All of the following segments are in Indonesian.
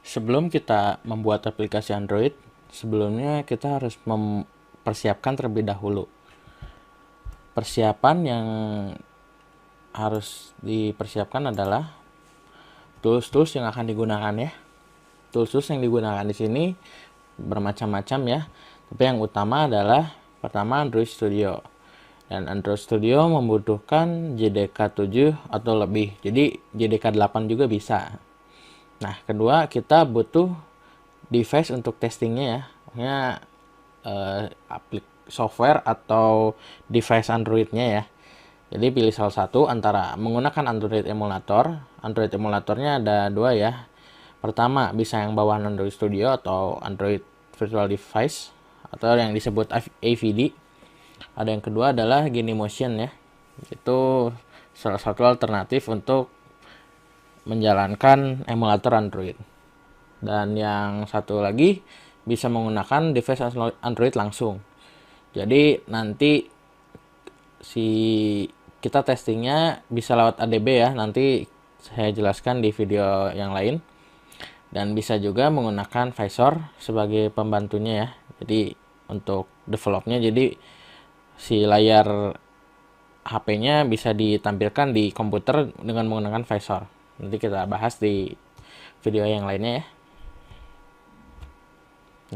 Sebelum kita membuat aplikasi Android, sebelumnya kita harus mempersiapkan terlebih dahulu. Persiapan yang harus dipersiapkan adalah tools-tools yang akan digunakan ya. Tools-tools yang digunakan di sini bermacam-macam ya. Tapi yang utama adalah pertama Android Studio. Dan Android Studio membutuhkan JDK 7 atau lebih. Jadi JDK 8 juga bisa. Nah, kedua kita butuh device untuk testingnya ya. Maksudnya software atau device Androidnya ya. Jadi pilih salah satu antara menggunakan Android emulator. Android emulatornya ada dua ya. Pertama bisa yang bawaan Android Studio atau Android Virtual Device atau yang disebut AVD. Ada yang kedua adalah Genymotion ya. Itu salah satu alternatif untuk menjalankan emulator Android. Dan yang satu lagi bisa menggunakan device Android langsung. Jadi nanti si kita testingnya bisa lewat ADB ya. Nanti saya jelaskan di video yang lain. Dan bisa juga menggunakan Visor sebagai pembantunya ya. Jadi untuk developnya, jadi si layar HP-nya bisa ditampilkan di komputer dengan menggunakan Visor. Nanti kita bahas di video yang lainnya ya.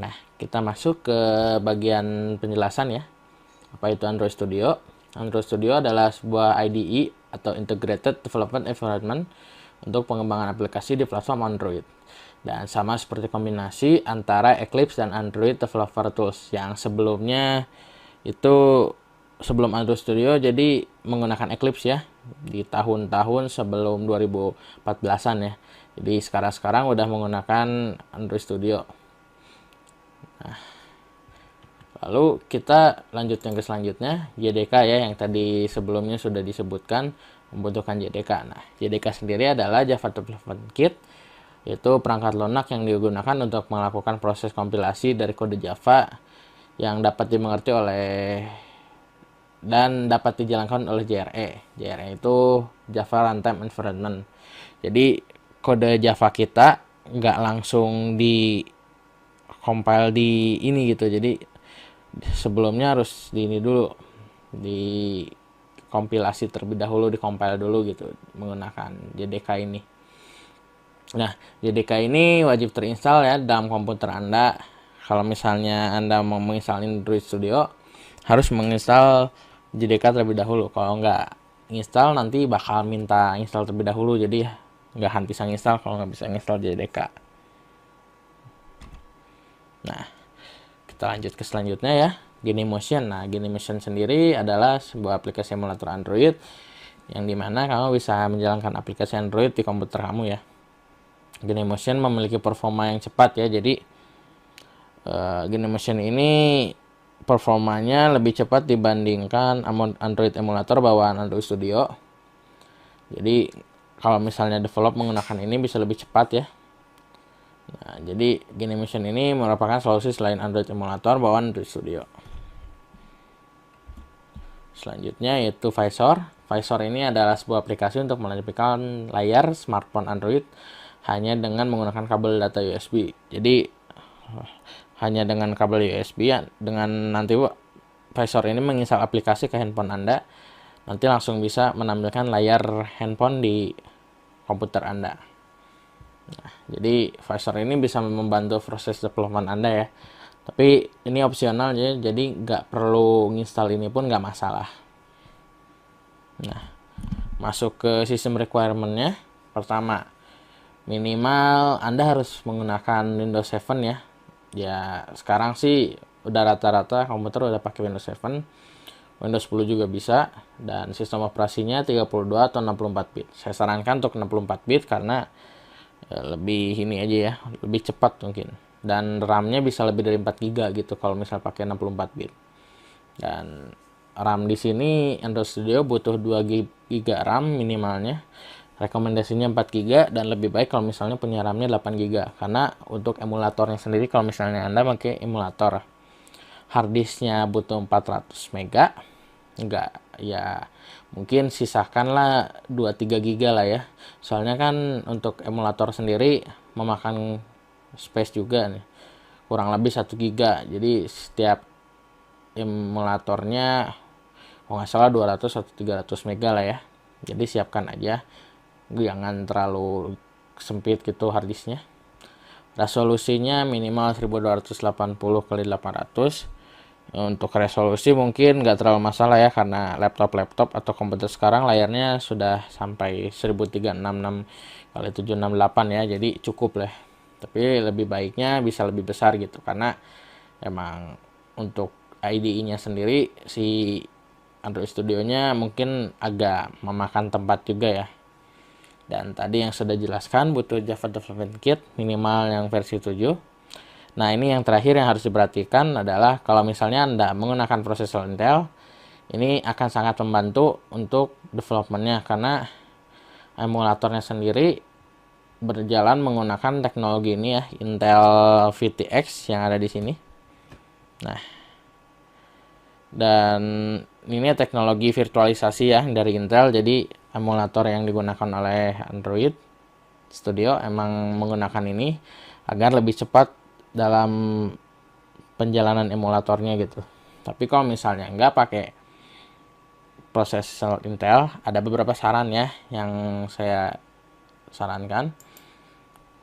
Nah, kita masuk ke bagian penjelasan ya. Apa itu Android Studio? Android Studio adalah sebuah IDE atau Integrated Development Environment untuk pengembangan aplikasi di platform Android. Dan sama seperti kombinasi antara Eclipse dan Android Developer Tools yang sebelumnya itu sebelum Android Studio jadi menggunakan Eclipse ya di tahun-tahun sebelum 2014-an ya. Jadi sekarang udah menggunakan Android Studio. Lalu kita lanjut yang ke selanjutnya, JDK ya, yang tadi sebelumnya sudah disebutkan membutuhkan JDK. Nah, JDK sendiri adalah Java Development Kit, yaitu perangkat lunak yang digunakan untuk melakukan proses kompilasi dari kode Java yang dapat dimengerti oleh dan dapat dijalankan oleh JRE. JRE itu Java Runtime Environment. Jadi kode Java kita nggak langsung di compile di ini gitu. Jadi sebelumnya harus di ini dulu, di kompilasi terlebih dahulu, di compile dulu gitu menggunakan JDK ini. Nah, JDK ini wajib terinstall ya dalam komputer Anda. Kalau misalnya Anda mau menginstal Android Studio, harus menginstal JDK terlebih dahulu. Kalau nggak install nanti bakal minta install terlebih dahulu, jadi nggak bisa install kalau nggak bisa install JDK. Nah, kita lanjut ke selanjutnya ya, Genymotion. Nah, Genymotion sendiri adalah sebuah aplikasi emulator Android yang dimana kamu bisa menjalankan aplikasi Android di komputer kamu ya. Genymotion memiliki performa yang cepat ya, jadi Genymotion ini performanya lebih cepat dibandingkan Android emulator bawaan Android Studio. Jadi kalau misalnya develop menggunakan ini bisa lebih cepat ya. Nah, jadi Genymotion ini merupakan solusi selain Android emulator bawaan Android Studio. Selanjutnya yaitu Visor. Visor ini adalah sebuah aplikasi untuk menampilkan layar smartphone Android hanya dengan menggunakan kabel data USB. Jadi hanya dengan kabel USB ya, dengan nanti Visor ini menginstal aplikasi ke handphone Anda, nanti langsung bisa menampilkan layar handphone di komputer Anda. Nah, jadi Visor ini bisa membantu proses development Anda ya. Tapi ini opsional ya, jadi nggak perlu nginstal ini pun nggak masalah. Nah, masuk ke sistem requirement-nya. Pertama, minimal Anda harus menggunakan Windows 7 ya. Ya, sekarang sih udah rata-rata komputer udah pakai Windows 7. Windows 10 juga bisa, dan sistem operasinya 32 atau 64 bit. Saya sarankan untuk 64 bit karena lebih ini aja ya, lebih cepat mungkin. Dan RAM-nya bisa lebih dari 4 GB gitu kalau misal pakai 64 bit. Dan RAM di sini Android Studio butuh 2 GB RAM minimalnya. Rekomendasinya 4 GB dan lebih baik kalau misalnya punya RAM-nya 8 GB. Karena untuk emulatornya sendiri kalau misalnya Anda pakai emulator harddisknya butuh 400 MB, enggak ya mungkin sisakanlah 2-3 GB lah ya. Soalnya kan untuk emulator sendiri memakan space juga nih, kurang lebih 1 giga. Jadi setiap emulatornya kalau nggak salah 200 atau 300 mega lah ya. Jadi siapkan aja, jangan terlalu sempit gitu harddisknya. Resolusinya minimal 1280 kali 800. Untuk resolusi mungkin nggak terlalu masalah ya, karena laptop atau komputer sekarang layarnya sudah sampai 1366 kali 768 ya, jadi cukup lah. Tapi lebih baiknya bisa lebih besar gitu, karena emang untuk IDE-nya sendiri si Android Studio-nya mungkin agak memakan tempat juga ya. Dan tadi yang sudah jelaskan, butuh Java Development Kit minimal yang versi 7. Nah, ini yang terakhir yang harus diperhatikan adalah kalau misalnya Anda menggunakan prosesor Intel, ini akan sangat membantu untuk developmentnya, karena emulatornya sendiri berjalan menggunakan teknologi ini ya, Intel VTX yang ada di sini. Nah, dan ini teknologi virtualisasi ya dari Intel, jadi emulator yang digunakan oleh Android Studio emang menggunakan ini agar lebih cepat dalam penjalanan emulatornya gitu. Tapi kalau misalnya nggak pakai prosesor Intel, ada beberapa saran ya yang saya sarankan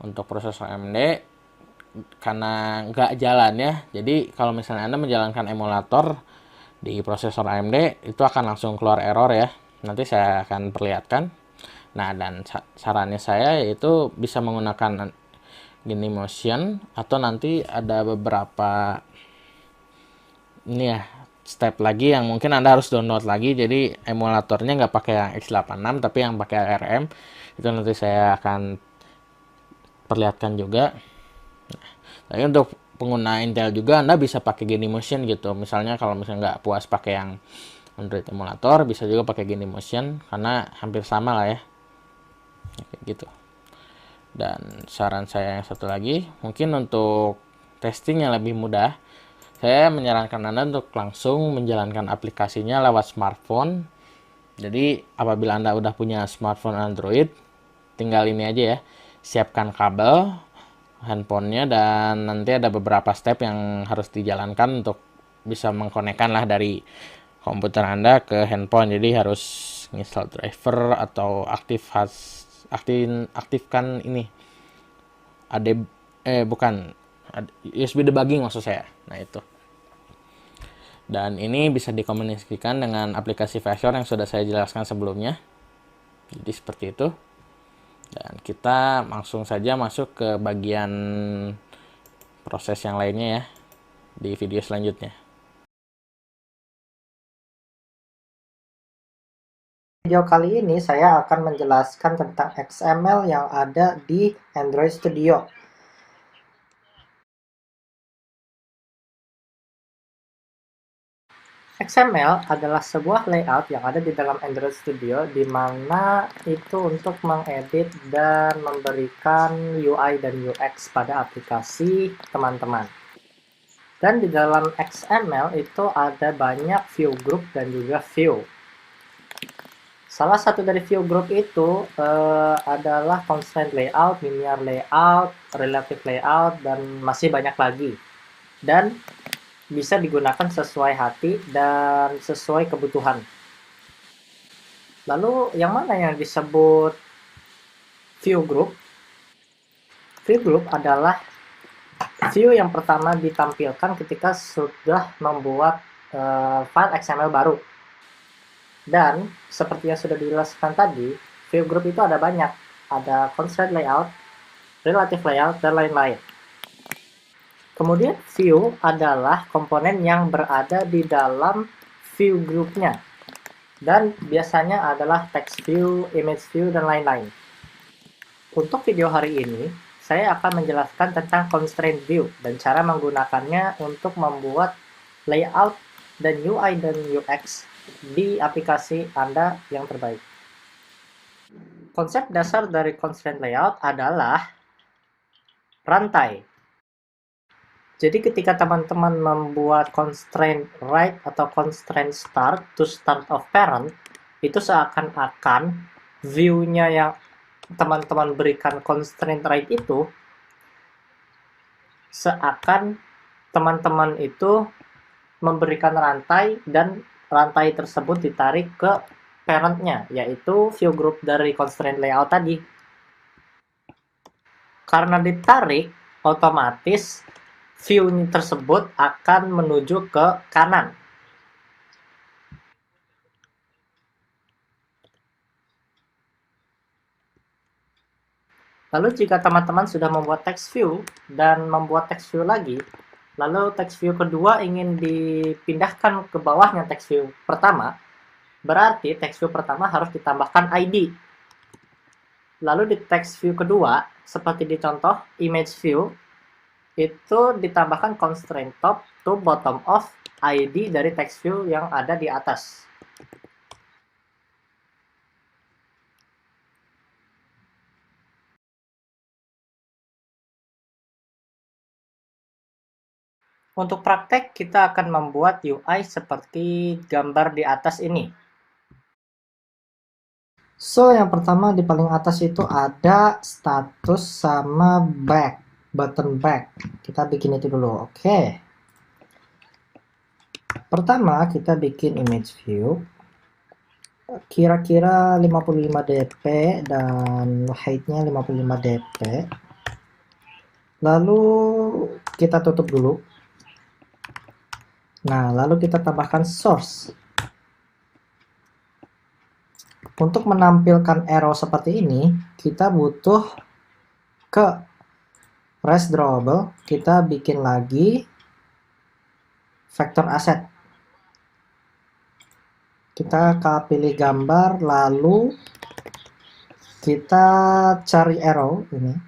untuk prosesor AMD, karena nggak jalan ya. Jadi kalau misalnya Anda menjalankan emulator di prosesor AMD, itu akan langsung keluar error ya. Nanti saya akan perlihatkan. Nah, dan sarannya saya yaitu bisa menggunakan Genymotion, atau nanti ada beberapa ini ya step lagi yang mungkin Anda harus download lagi. Jadi emulatornya nggak pakai yang x86 tapi yang pakai ARM. Itu nanti saya akan perlihatkan juga. Tapi untuk pengguna Intel juga Anda bisa pakai Genymotion gitu. Misalnya kalau misalnya nggak puas pakai yang Android emulator, bisa juga pakai Genymotion karena hampir sama lah ya. Kayak gitu. Dan saran saya yang satu lagi, mungkin untuk testing yang lebih mudah, saya menyarankan Anda untuk langsung menjalankan aplikasinya lewat smartphone. Jadi apabila Anda udah punya smartphone Android, tinggal ini aja ya, siapkan kabel handphonenya, dan nanti ada beberapa step yang harus dijalankan untuk bisa mengkonekkan lah dari komputer Anda ke handphone. Jadi harus install driver atau aktifkan ini bukan USB debugging maksud saya. Nah, itu. Dan ini bisa dikomunikasikan dengan aplikasi Visor yang sudah saya jelaskan sebelumnya. Jadi seperti itu. Dan kita langsung saja masuk ke bagian proses yang lainnya ya di video selanjutnya. Video kali ini saya akan menjelaskan tentang XML yang ada di Android Studio. XML adalah sebuah layout yang ada di dalam Android Studio, di mana itu untuk mengedit dan memberikan UI dan UX pada aplikasi teman-teman. Dan di dalam XML itu ada banyak view group dan juga view. Salah satu dari view group itu adalah constraint layout, linear layout, relative layout, dan masih banyak lagi. Dan bisa digunakan sesuai hati dan sesuai kebutuhan. Lalu yang mana yang disebut view group? View group adalah view yang pertama ditampilkan ketika sudah membuat file XML baru. Dan seperti yang sudah dijelaskan tadi, view group itu ada banyak. Ada constraint layout, relative layout, dan lain-lain. Kemudian view adalah komponen yang berada di dalam view groupnya. Dan biasanya adalah text view, image view, dan lain-lain. Untuk video hari ini, saya akan menjelaskan tentang constraint view dan cara menggunakannya untuk membuat layout dan UI dan UX di aplikasi Anda yang terbaik. Konsep dasar dari constraint layout adalah rantai. Jadi ketika teman-teman membuat constraint write atau constraint start to start of parent, itu seakan-akan view-nya yang teman-teman berikan constraint write itu seakan teman-teman itu memberikan rantai dan rantai tersebut ditarik ke parentnya, yaitu view group dari constraint layout tadi. Karena ditarik, otomatis view tersebut akan menuju ke kanan. Lalu jika teman-teman sudah membuat text view dan membuat text view lagi, lalu text view kedua ingin dipindahkan ke bawahnya text view pertama, berarti text view pertama harus ditambahkan ID. Lalu di text view kedua, seperti di contoh image view, itu ditambahkan constraint top to bottom of ID dari text view yang ada di atas. Untuk praktek, kita akan membuat UI seperti gambar di atas ini. So, yang pertama di paling atas itu ada status sama back, button back. Kita bikin itu dulu, oke. Pertama, kita bikin image view. Kira-kira 55 dp dan height-nya 55 dp. Lalu kita tutup dulu. Nah, lalu kita tambahkan source. Untuk menampilkan arrow seperti ini, kita butuh ke res drawable, kita bikin lagi vector asset. Kita pilih gambar, lalu kita cari arrow ini.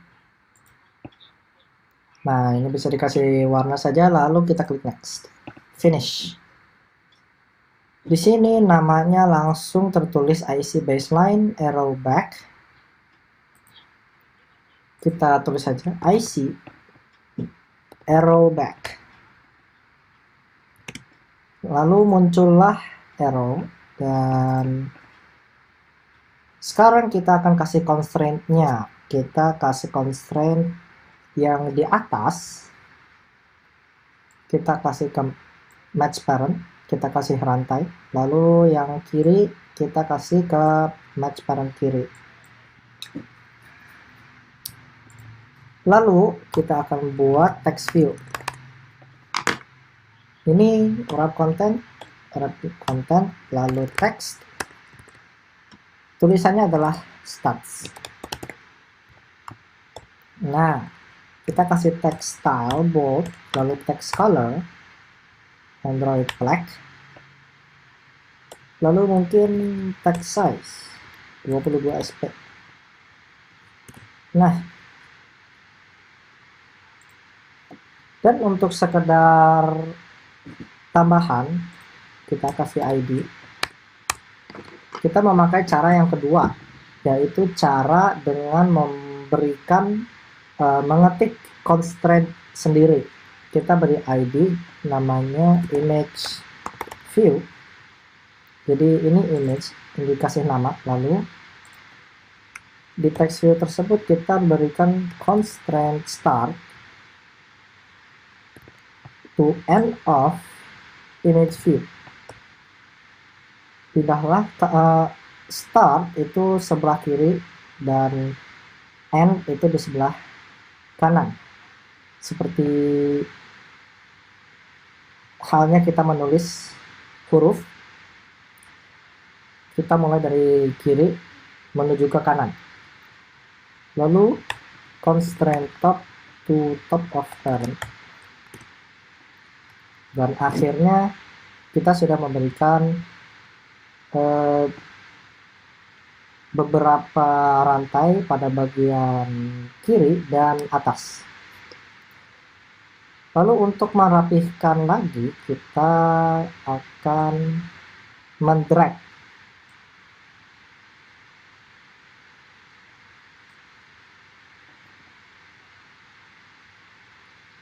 Nah, ini bisa dikasih warna saja, lalu kita klik next. Finish. Di sini namanya langsung tertulis IC baseline arrow back. Kita tulis saja IC arrow back. Lalu muncullah arrow dan sekarang kita akan kasih constraint-nya. Kita kasih constraint yang di atas. Kita kasih ke match parent, kita kasih rantai, lalu yang kiri kita kasih ke match parent kiri. Lalu kita akan buat text view. Ini wrap content, lalu text. Tulisannya adalah stats. Nah, kita kasih text style bold, lalu text color Android black, lalu mungkin text size 22 sp. Nah, dan untuk sekedar tambahan, kita kasih ID. Kita memakai cara yang kedua, yaitu cara dengan memberikan mengetik constraint sendiri. Kita beri ID namanya image view. Jadi ini image yang dikasih nama, lalu di text view tersebut kita berikan constraint start to end of image view. Pindahlah start itu sebelah kiri dan end itu di sebelah kanan. Seperti halnya kita menulis huruf, kita mulai dari kiri menuju ke kanan. Lalu constraint top to top of parent. Dan akhirnya kita sudah memberikan beberapa rantai pada bagian kiri dan atas. Lalu untuk merapihkan lagi, kita akan mendrag.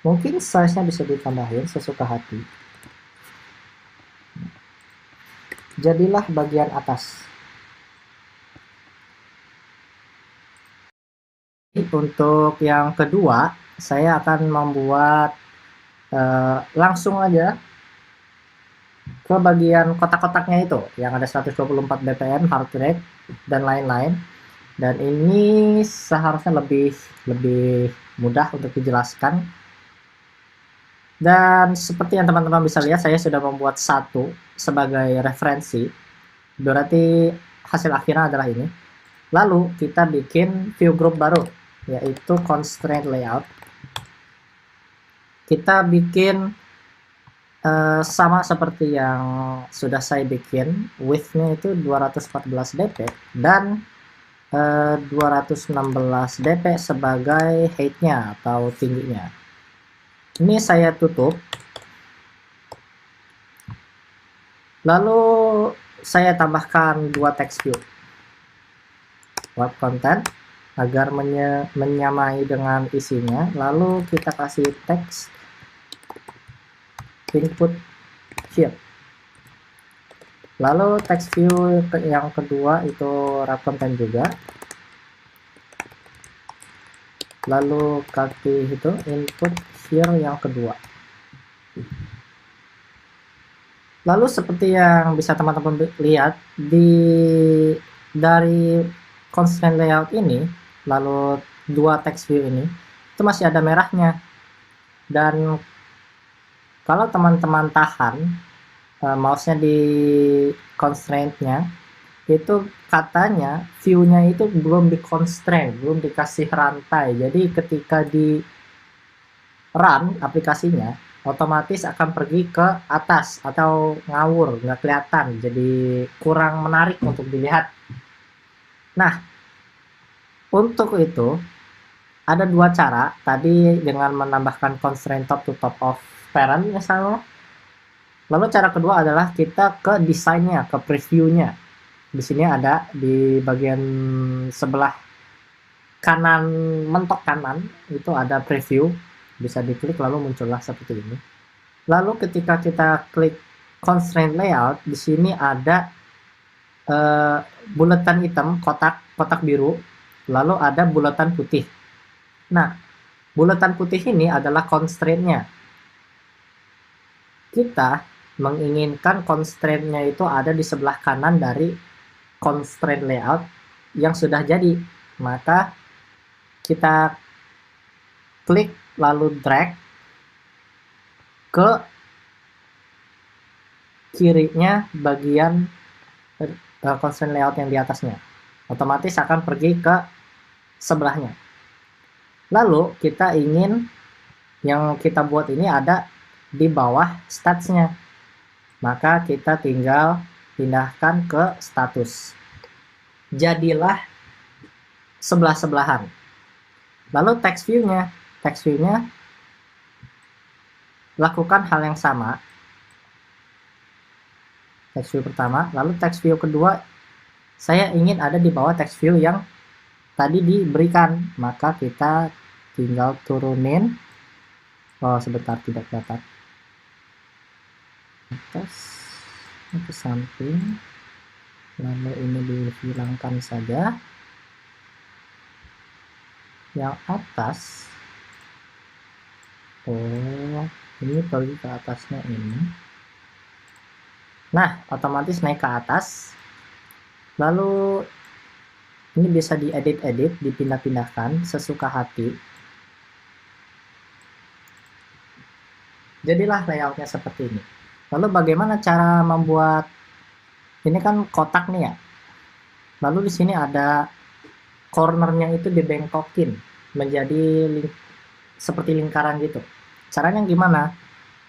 Mungkin size-nya bisa ditambahin sesuka hati. Jadilah bagian atas. Untuk yang kedua, saya akan membuat langsung aja ke bagian kotak-kotaknya itu yang ada 124 bpm heart rate dan lain-lain, dan ini seharusnya lebih mudah untuk dijelaskan. Dan seperti yang teman-teman bisa lihat, saya sudah membuat satu sebagai referensi, berarti hasil akhirnya adalah ini. Lalu kita bikin view group baru, yaitu constraint layout. Kita bikin sama seperti yang sudah saya bikin, width-nya itu 214 dp dan 216 dp sebagai height-nya atau tingginya. Ini saya tutup, lalu saya tambahkan dua text view web content agar menyamai dengan isinya. Lalu kita kasih teks input field. Lalu text view yang kedua itu wrap content juga. Lalu kasih itu input field yang kedua. Lalu seperti yang bisa teman-teman lihat dari constraint layout ini, lalu dua text view ini itu masih ada merahnya. Dan kalau teman-teman tahan mouse-nya di constraint-nya, itu katanya view-nya itu belum di constraint, belum dikasih rantai. Jadi ketika di run aplikasinya, otomatis akan pergi ke atas atau ngawur, nggak kelihatan, jadi kurang menarik untuk dilihat. Nah, untuk itu ada dua cara. Tadi dengan menambahkan constraint top to top of parent misalnya. Lalu cara kedua adalah kita ke desainnya, ke previewnya. Di sini ada di bagian sebelah kanan, mentok kanan itu ada preview, bisa diklik lalu muncullah seperti ini. Lalu ketika kita klik constraint layout, di sini ada bulatan hitam, kotak biru, lalu ada bulatan putih. Nah, bulatan putih ini adalah constraint-nya. Kita menginginkan constraint-nya itu ada di sebelah kanan dari constraint layout yang sudah jadi. Maka kita klik lalu drag ke kirinya bagian constraint layout yang di atasnya. Otomatis akan pergi ke sebelahnya. Lalu kita ingin yang kita buat ini ada di bawah statsnya, maka kita tinggal pindahkan ke status. Jadilah sebelah-sebelahan. Lalu text view-nya lakukan hal yang sama. Text view pertama, lalu text view kedua saya ingin ada di bawah text view yang tadi diberikan, maka kita tinggal turunin. Oh, sebentar, tidak kelihatan. Atas ke samping, lalu ini dihilangkan saja. Yang atas, oh, ini pergi ke atasnya ini. Nah, otomatis naik ke atas. Lalu ini bisa diedit-edit, dipindah-pindahkan sesuka hati. Jadilah layoutnya seperti ini. Lalu bagaimana cara membuat ini? Kan kotak nih ya. Lalu di sini ada cornernya itu dibengkokin menjadi seperti lingkaran gitu. Caranya gimana?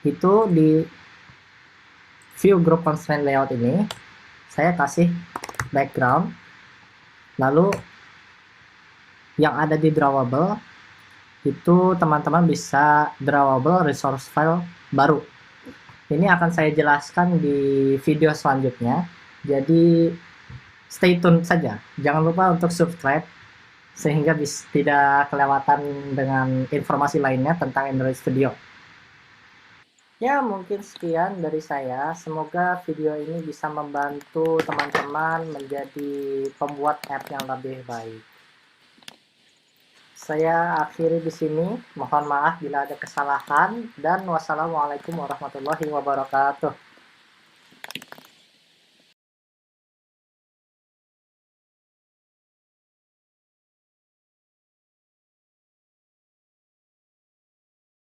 Itu di view group constraint layout ini saya kasih background, lalu yang ada di drawable itu teman-teman bisa drawable resource file baru. Ini akan saya jelaskan di video selanjutnya, jadi stay tune saja. Jangan lupa untuk subscribe sehingga tidak kelewatan dengan informasi lainnya tentang Android Studio. Ya, mungkin sekian dari saya. Semoga video ini bisa membantu teman-teman menjadi pembuat app yang lebih baik. saya akhiri di sini. Mohon maaf bila ada kesalahan dan wassalamualaikum warahmatullahi wabarakatuh.